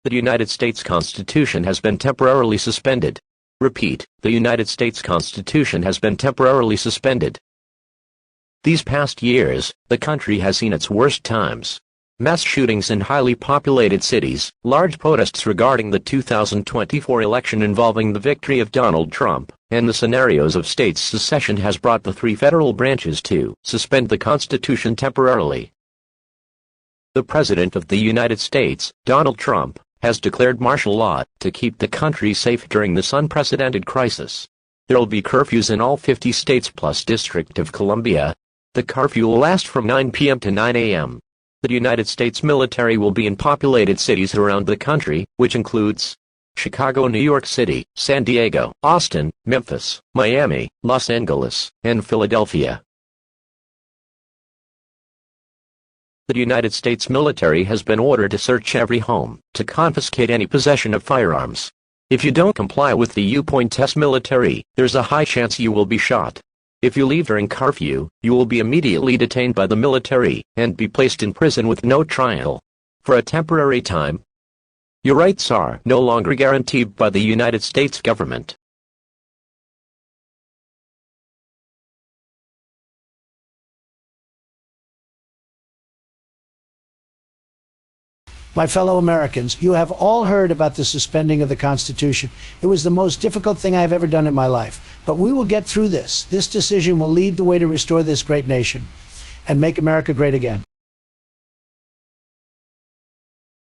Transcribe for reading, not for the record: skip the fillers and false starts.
The United States Constitution has been temporarily suspended. Repeat, the United States Constitution has been temporarily suspended. These past years, the country has seen its worst times. Mass shootings in highly populated cities, large protests regarding the 2024 election involving the victory of Donald Trump, and the scenarios of states' secession has brought the three federal branches to suspend the Constitution temporarily. The President of the United States, Donald Trump, has declared martial law to keep the country safe during this unprecedented crisis. There'll be curfews in all 50 states plus District of Columbia. The curfew will last from 9 p.m. to 9 a.m. The United States military will be in populated cities around the country, which includes Chicago, New York City, San Diego, Austin, Memphis, Miami, Los Angeles, and Philadelphia. The United States military has been ordered to search every home to confiscate any possession of firearms. If you don't comply with the U-Point test military, there's a high chance you will be shot. If you leave during curfew, you will be immediately detained by the military and be placed in prison with no trial. For a temporary time, your rights are no longer guaranteed by the United States government. My fellow Americans, you have all heard about the suspending of the Constitution. It was the most difficult thing I've ever done in my life. But we will get through this. This decision will lead the way to restore this great nation and make America great again.